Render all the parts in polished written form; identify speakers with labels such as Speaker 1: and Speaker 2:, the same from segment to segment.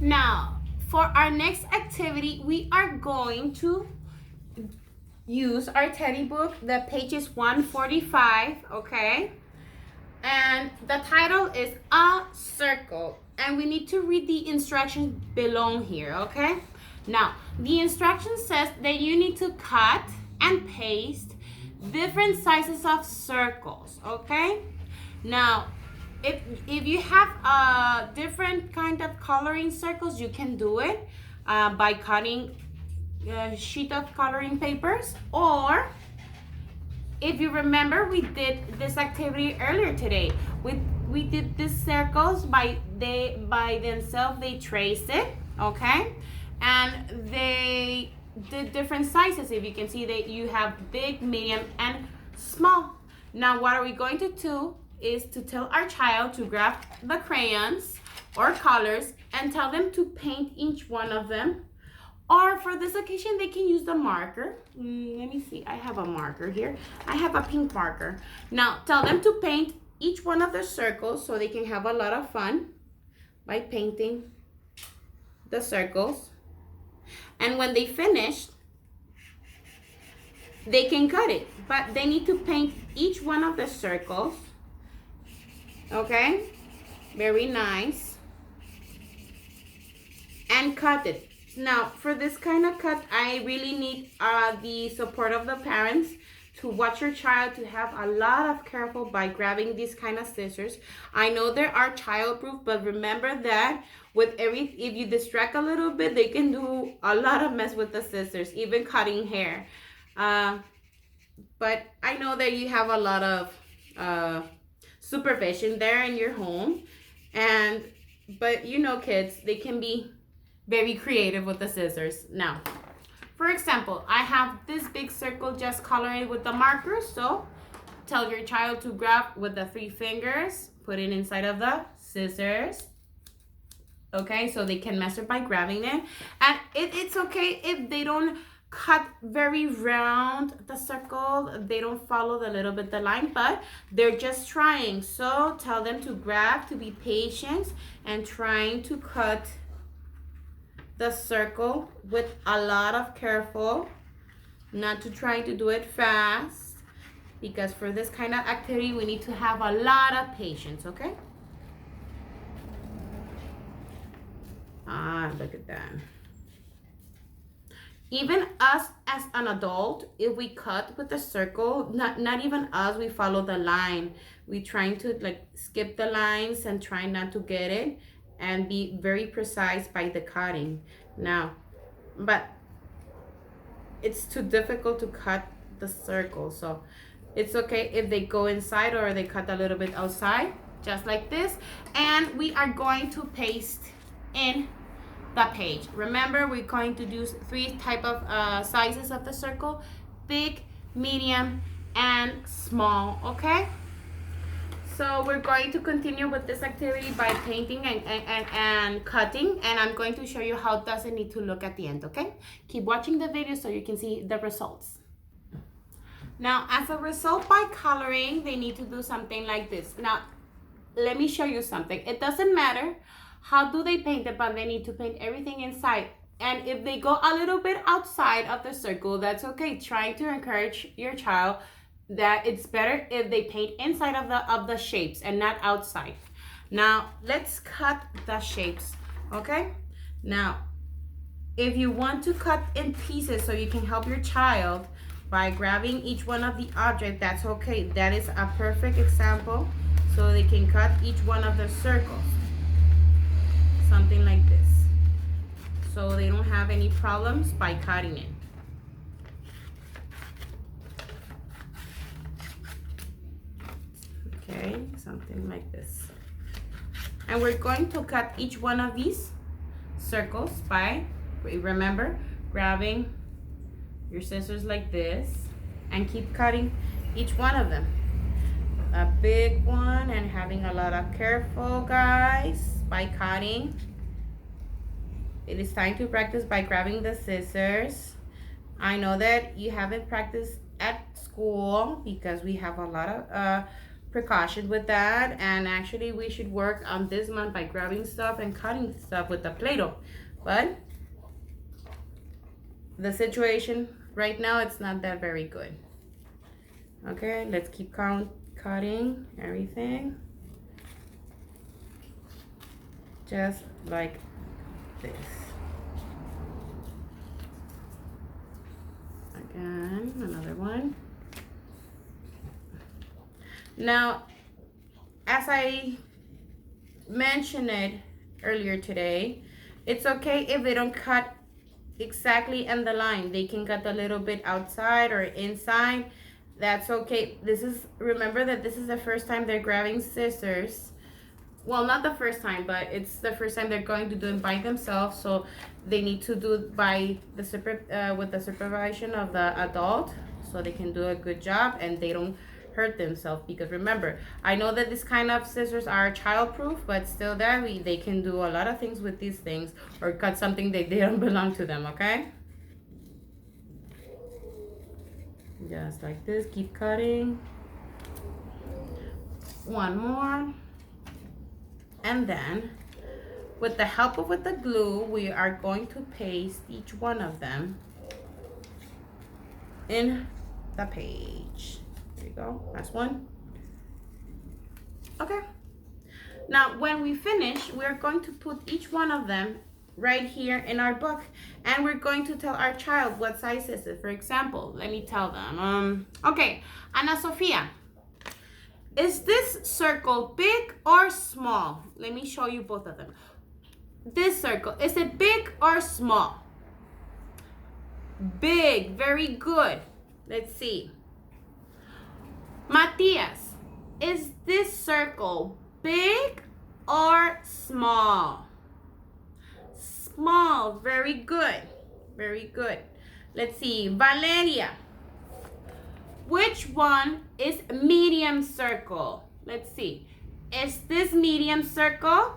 Speaker 1: Now, for our next activity, we are going to use our teddy book. The page is 145, okay? And the title is A Circle. And we need to read the instructions below here, okay? Now, the instruction says that you need to cut and paste different sizes of circles, okay? Now, if you have a different kind of coloring circles, you can do it by cutting a sheet of coloring papers, or if you remember, we did this activity earlier today. We did these circles by themselves. They traced it, okay, and they did different sizes. If you can see that you have big, medium, and small. Now, what are we going to do is to tell our child to grab the crayons or colors and tell them to paint each one of them. Or for this occasion, they can use the marker. Let me see, I have a marker here. I have a pink marker. Now, tell them to paint each one of the circles so they can have a lot of fun by painting the circles. And when they finish, they can cut it. But they need to paint each one of the circles. Okay? Very nice. And cut it. Now, for this kind of cut, I really need the support of the parents to watch your child, to have a lot of careful by grabbing these kind of scissors. I know they are childproof, but remember that if you distract a little bit, they can do a lot of mess with the scissors, even cutting hair. But I know that you have a lot of supervision there in your home, but you know, kids, they can be very creative with the scissors. Now, for example, I have this big circle, just color it with the marker. So tell your child to grab with the 3 fingers, put it inside of the scissors. Okay, so they can measure by grabbing it. And it's okay if they don't cut very round the circle, they don't follow the line, but they're just trying. So tell them to grab, to be patient, and trying to cut the circle with a lot of careful, not to try to do it fast, because for this kind of activity we need to have a lot of patience. Okay, look at that. Even us as an adult, if we cut with the circle, not even us, we follow the line. We trying to like skip the lines and try not to get it, and be very precise by the cutting. Now, but it's too difficult to cut the circle, so it's okay if they go inside or they cut a little bit outside, just like this. And we are going to paste in the page. Remember, we're going to do 3 type of sizes of the circle: big, medium, and small. Okay, so we're going to continue with this activity by painting and cutting, and I'm going to show you how does it need to look at the end. Okay, keep watching the video so you can see the results. Now, as a result, by coloring, they need to do something like this. Now, let me show you something. It doesn't matter how do they paint it, but they need to paint everything inside. And if they go a little bit outside of the circle, that's okay. Try to encourage your child that it's better if they paint inside of the shapes and not outside. Now, let's cut the shapes, okay? Now, if you want to cut in pieces so you can help your child by grabbing each one of the object, that's okay. That is a perfect example, so they can cut each one of the circles. Something like this. So they don't have any problems by cutting it. Okay, something like this. And we're going to cut each one of these circles by, remember, grabbing your scissors like this and keep cutting each one of them. A big one, and having a lot of careful, guys, by cutting. It is time to practice by grabbing the scissors. I know that you haven't practiced at school because we have a lot of precaution with that, and actually we should work on this month by grabbing stuff and cutting stuff with the Play-Doh. But the situation right now, it's not that very good. Okay, let's keep cutting everything just like this. Again, another one. Now, as I mentioned it earlier today, it's okay if they don't cut exactly in the line. They can cut a little bit outside or inside. That's okay. Remember that this is the first time they're grabbing scissors. Well, not the first time, but it's the first time they're going to do it by themselves. So they need to do it by with the supervision of the adult, so they can do a good job and they don't hurt themselves. Because remember, I know that this kind of scissors are child-proof, but still they can do a lot of things with these things, or cut something that they don't belong to them. Okay, just like this. Keep cutting. One more. And then, with the help of the glue, we are going to paste each one of them in the page. There you go. Last one. Okay. Now, when we finish, we're going to put each one of them right here in our book, and we're going to tell our child what size is it. For example, let me tell them. Okay, Ana Sofia. Is this circle big or small? Let me show you both of them. This circle, is it big or small? Big, very good. Let's see. Matias, is this circle big or small? Small, very good. Very good. Let's see. Valeria. Which one is medium circle? Let's see. Is this medium circle?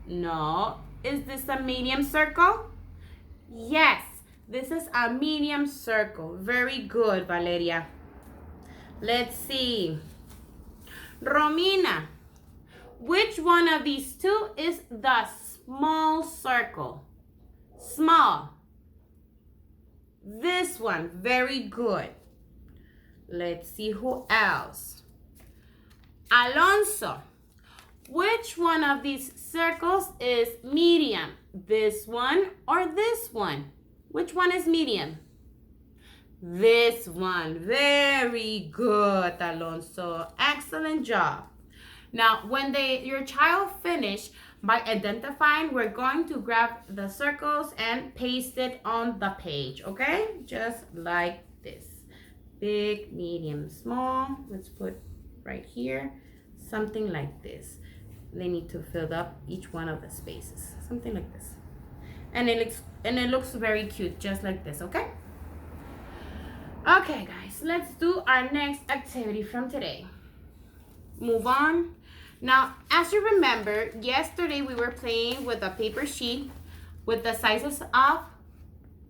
Speaker 1: No. Is this a medium circle? Yes, this is a medium circle. Very good, Valeria. Let's see. Romina, which one of these two is the small circle? Small. This one, very good. Let's see who else. Alonso, which one of these circles is medium? This one or this one? Which one is medium? This one. Very good, Alonso. Excellent job. Now, when your child finish by identifying, we're going to grab the circles and paste it on the page, okay? Just like this. Big, medium, small. Let's put right here, something like this. They need to fill up each one of the spaces, something like this. And it looks very cute, just like this, okay? Okay, guys, let's do our next activity from today. Move on. Now, as you remember, yesterday we were playing with a paper sheet with the sizes of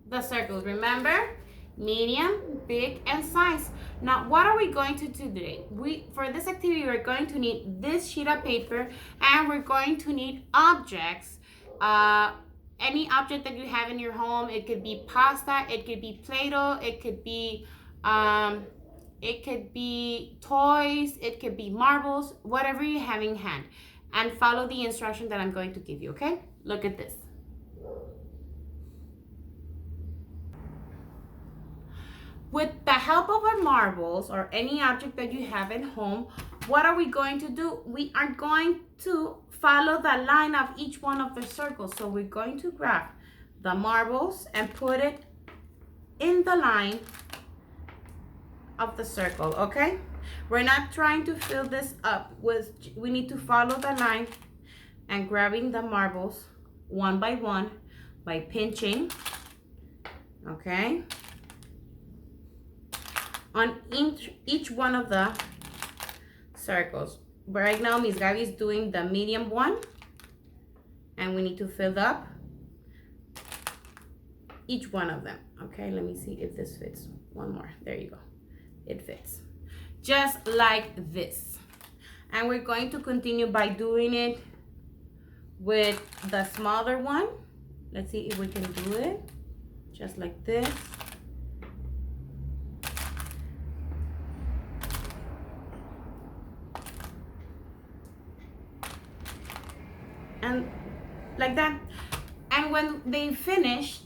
Speaker 1: the circles. Remember? Medium, big, and size. Now, what are we going to do today? For this activity, we're going to need this sheet of paper, and we're going to need objects. Any object that you have in your home. It could be pasta, it could be Play-Doh, it could be toys, it could be marbles, whatever you have in hand. And follow the instruction that I'm going to give you, okay? Look at this. With the help of our marbles or any object that you have at home, what are we going to do? We are going to follow the line of each one of the circles. So we're going to grab the marbles and put it in the line of the circle, okay? We're not trying to fill this up. We need to follow the line and grabbing the marbles one by one by pinching, okay? On each one of the circles. But right now, Miss Gabi is doing the medium one, and we need to fill up each one of them. Okay, let me see if this fits. One more. There you go. It fits. Just like this. And we're going to continue by doing it with the smaller one. Let's see if we can do it just like this. And like that. And when they finish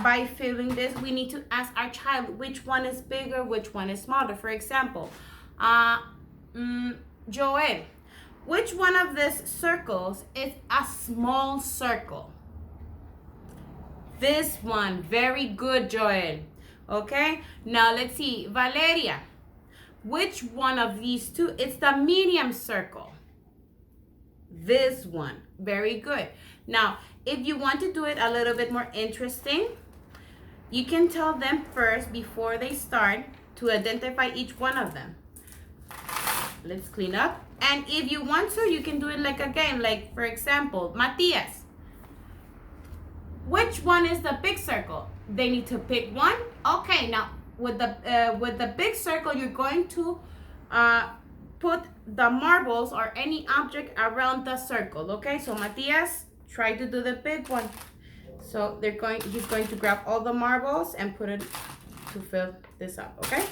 Speaker 1: by filling this, we need to ask our child which one is bigger, which one is smaller. For example, Joel, which one of these circles is a small circle? This one. Very good, Joel. Okay, now let's see. Valeria, which one of these two is the medium circle? This one. Very good. Now, if you want to do it a little bit more interesting, you can tell them first before they start to identify each one of them. Let's clean up. And if you want to, you can do it like a game. Like, for example, Matias, which one is the big circle? They need to pick one. Okay, now with the big circle, you're going to put the marbles or any object around the circle. Okay, so Matias, try to do the big one. So he's going to grab all the marbles and put it to fill this up. Okay.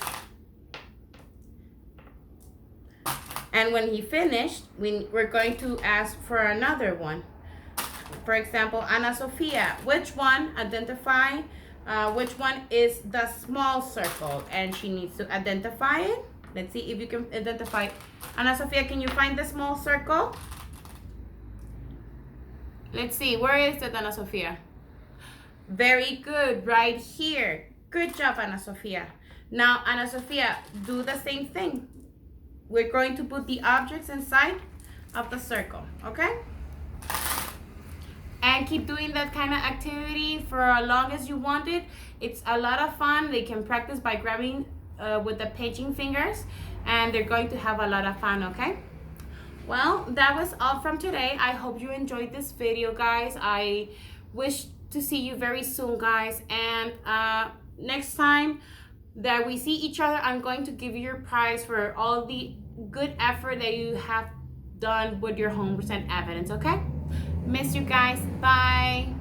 Speaker 1: And when he finished, we're going to ask for another one. For example, Ana Sofia, which one, identify which one is the small circle, and she needs to identify it. Let's see if you can identify. Ana Sofia, can you find the small circle? Let's see, where is it, Ana Sofia? Very good, right here. Good job, Ana Sofia. Now, Ana Sofia, do the same thing. We're going to put the objects inside of the circle, okay? And keep doing that kind of activity for as long as you want it. It's a lot of fun. They can practice by grabbing with the pinching fingers, and they're going to have a lot of fun, okay? Well, that was all from today. I hope you enjoyed this video, guys. I wish to see you very soon, guys. And next time that we see each other, I'm going to give you your prize for all the good effort that you have done with your homework and evidence, okay? Miss you guys. Bye.